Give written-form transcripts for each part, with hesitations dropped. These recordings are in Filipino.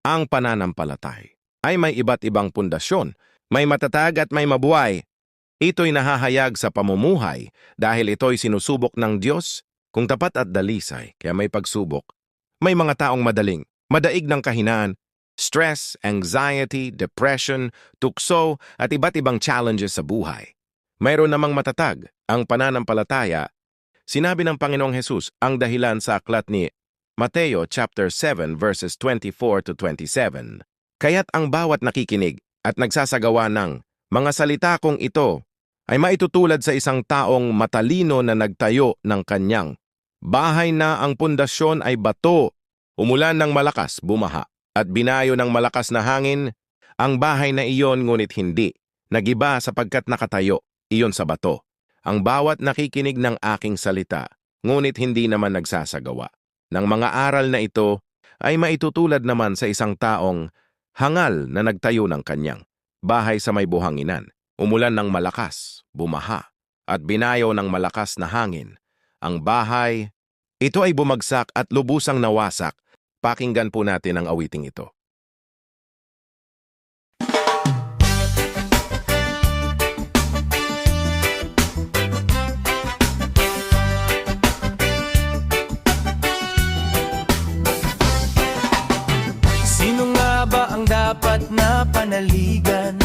Ang pananampalatay ay may iba't ibang pundasyon, may matatag at may mabuhay. Ito'y nahahayag sa pamumuhay dahil ito'y sinusubok ng Diyos kung tapat at dalisay, kaya may pagsubok. May mga taong madaig ng kahinaan, stress, anxiety, depression, tukso at iba't ibang challenges sa buhay. Mayroon namang matatag, ang pananampalataya. Sinabi ng Panginoong Hesus ang dahilan sa aklat ni Mateo chapter 7 verses 24 to 27. Kaya't ang bawat nakikinig at nagsasagawa ng mga salita kong ito ay maitutulad sa isang taong matalino na nagtayo ng kanyang bahay na ang pundasyon ay bato. Umulan ng malakas, bumaha, at binayo ng malakas na hangin ang bahay na iyon ngunit hindi nagiba sapagkat nakatayo iyon sa bato. Ang bawat nakikinig ng aking salita, ngunit hindi naman nagsasagawa ng mga aral na ito ay maitutulad naman sa isang taong hangal na nagtayo ng kanyang bahay sa may buhanginan. Umulan ng malakas, bumaha, at binayo ng malakas na hangin. Ang bahay, ito ay bumagsak at lubusang nawasak. Pakinggan po natin ang awiting ito. Sino nga ba ang dapat na panaligan?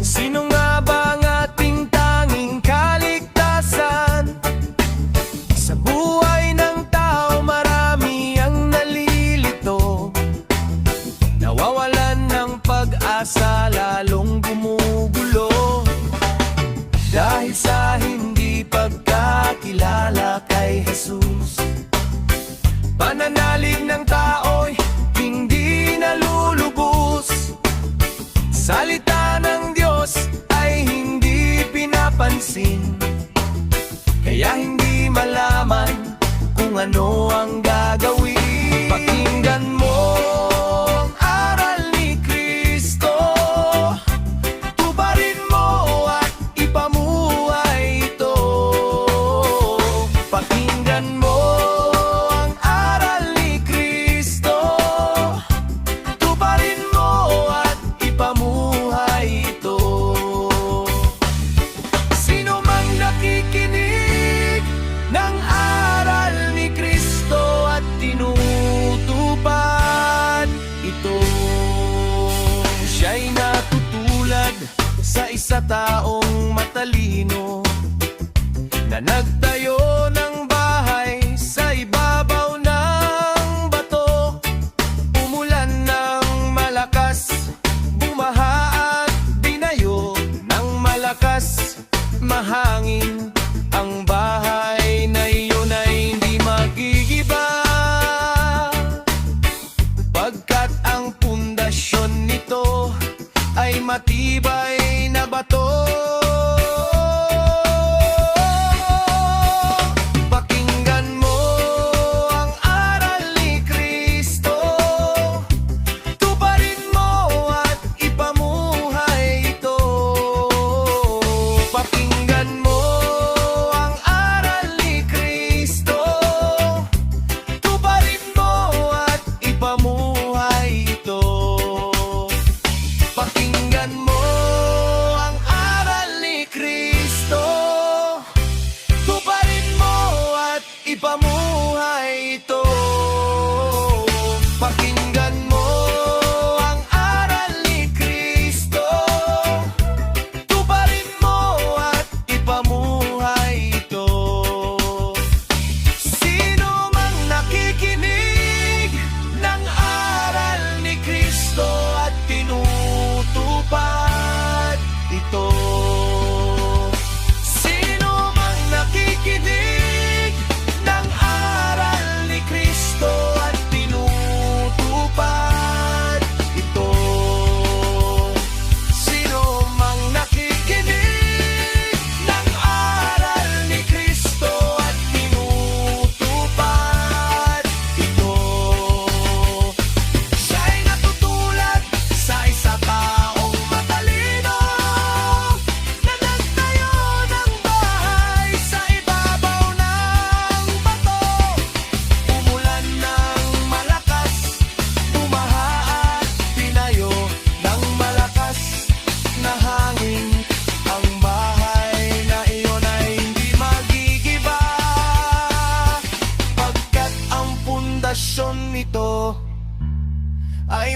Sino nga ba ang ating tanging kaligtasan? Sa buhay ng tao marami ang nalilito, nawawalan ng pag-asa, lalong gumugulo dahil sa hindi pagkakilala kay Jesus. Pananalig ng tao'y hindi nalulubos,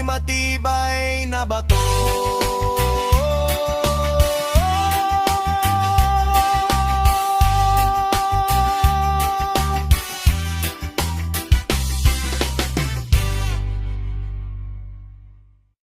matibay na bato.